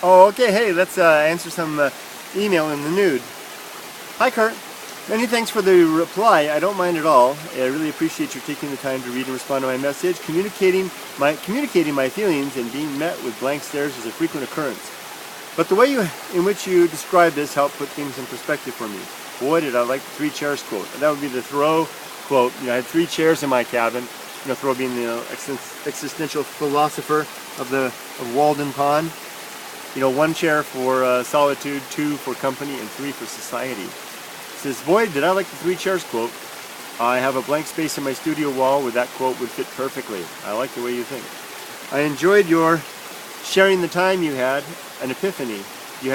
Oh, okay. Hey, let's answer some email in the nude. Hi, Kurt. Many thanks for the reply. I don't mind at all. I really appreciate you taking the time to read and respond to my message. Communicating my feelings and being met with blank stares is a frequent occurrence. But the way in which you describe this helped put things in perspective for me. Boy, did I like the 3 chairs quote. That would be the Thoreau quote. I had 3 chairs in my cabin. Thoreau being the existential philosopher of Walden Pond. 1 chair for solitude, 2 for company, and 3 for society. Says, boy, did I like the 3 chairs quote. I have a blank space in my studio wall where that quote would fit perfectly. I like the way you think. I enjoyed your sharing the time you had an epiphany. You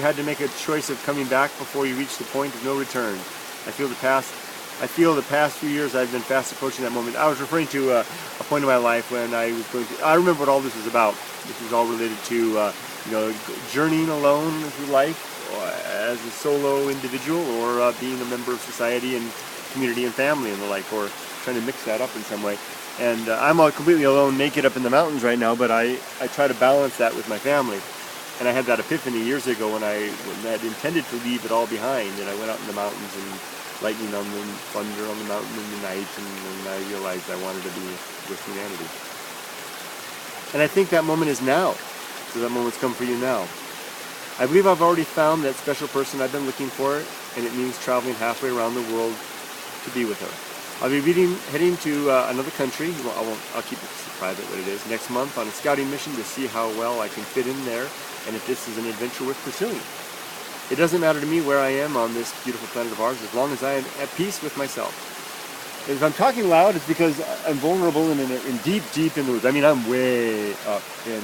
had to make a choice of coming back before you reached the point of no return. I feel the past few years I've been fast approaching that moment. I was referring to a point in my life when I was going through, I remember what all this was about. This was all related to journeying alone through life as a solo individual, or being a member of society and community and family and the like, or trying to mix that up in some way. And I'm all completely alone, naked up in the mountains right now, but I try to balance that with my family. And I had that epiphany years ago when I had intended to leave it all behind, and I went out in the mountains and lightning on the thunder on the mountain in the night, and I realized I wanted to be with humanity. And I think that moment is now. So that moment's come for you now. I believe I've already found that special person I've been looking for, and it means traveling halfway around the world to be with her. I'll be heading to another country. Well, I'll keep it private what it is. Next month on a scouting mission to see how well I can fit in there, and if this is an adventure worth pursuing. It doesn't matter to me where I am on this beautiful planet of ours, as long as I am at peace with myself. If I'm talking loud, it's because I'm vulnerable and in deep in the woods. I mean, I'm way up, and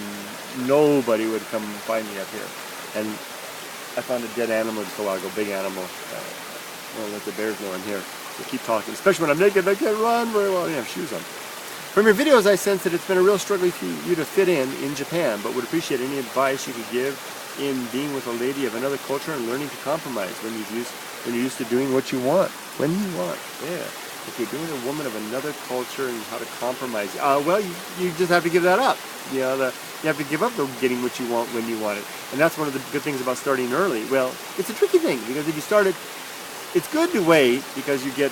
nobody would come find me up here. And I found a dead animal just a while ago, big animal. Well, let the bears know I'm here. So keep talking, especially when I'm naked. I can't run very well. I have shoes on. From your videos, I sense that it's been a real struggle for you to fit in Japan, but would appreciate any advice you could give in being with a lady of another culture and learning to compromise when you're used to doing what you want. When you want, yeah. If you're doing a woman of another culture and how to compromise, well, you just have to give that up. You have to give up getting what you want when you want it. And that's one of the good things about starting early. Well, it's a tricky thing, because if you start it, it's good to wait, because you get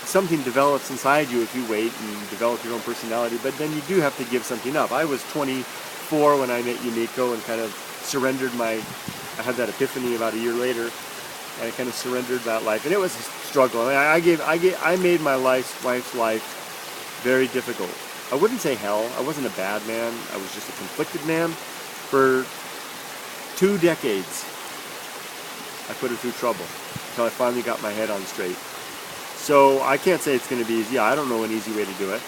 something develops inside you if you wait and develop your own personality, but then you do have to give something up. I was 24 when I met Yumiko and kind of surrendered I had that epiphany about a year later, and I kind of surrendered that life, and it was a struggle. I mean, I made my wife's life very difficult. I wouldn't say hell. I wasn't a bad man. I was just a conflicted man. For 2 decades, I put her through trouble until I finally got my head on straight. So I can't say it's going to be easy. I don't know an easy way to do it.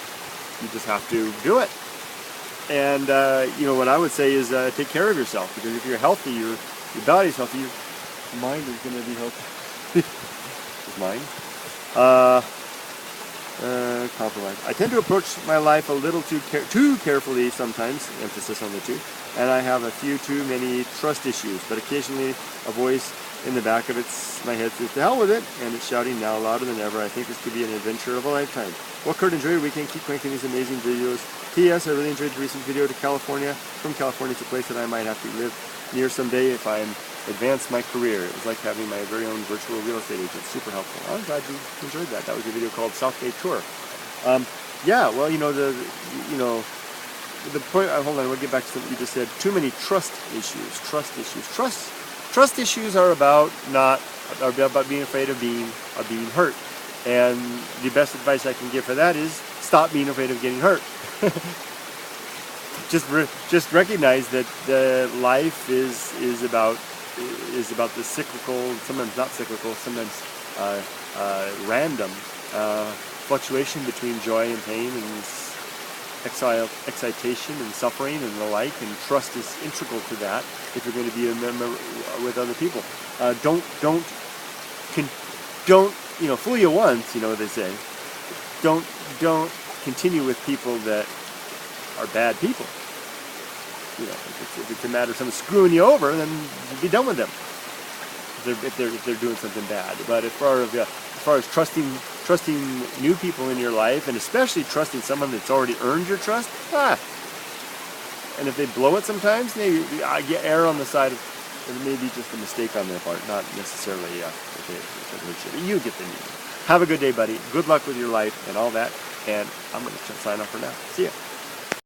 You just have to do it. And what I would say is take care of yourself, because if you're healthy, your body's healthy, your mind is going to be healthy. Is mine? Compromise. I tend to approach my life a little too carefully sometimes, emphasis on the two, and I have a few too many trust issues, but occasionally a voice in the back of my head says, to hell with it, and it's shouting now louder than ever. I think this could be an adventure of a lifetime. Well, Kurt, enjoy your weekend. Keep making these amazing videos. P.S. I really enjoyed the recent video to California. From California, it's a place that I might have to live near someday if I advance my career. It was like having my very own virtual real estate agent. Super helpful. I'm glad you enjoyed that. That was a video called South Bay Tour. Yeah, well, the point. Hold on, we'll get back to something you just said. Too many trust issues. Trust issues are about being afraid of being hurt. And the best advice I can give for that is stop being afraid of getting hurt. just recognize that life is about the cyclical, sometimes not cyclical, sometimes random fluctuation between joy and pain, and excitation and suffering and the like, and trust is integral to that if you're going to be a member with other people. Don't fool you once, they say. Don't continue with people that are bad people. If it's a matter of someone screwing you over, then be done with them. If they're doing something bad. But as far as trusting new people in your life, and especially trusting someone that's already earned your trust, And if they blow it sometimes, maybe I get err on the side of it may be just a mistake on their part, not necessarily if they you get the meaning. Have a good day, buddy. Good luck with your life and all that. And I'm going to sign off for now. See ya.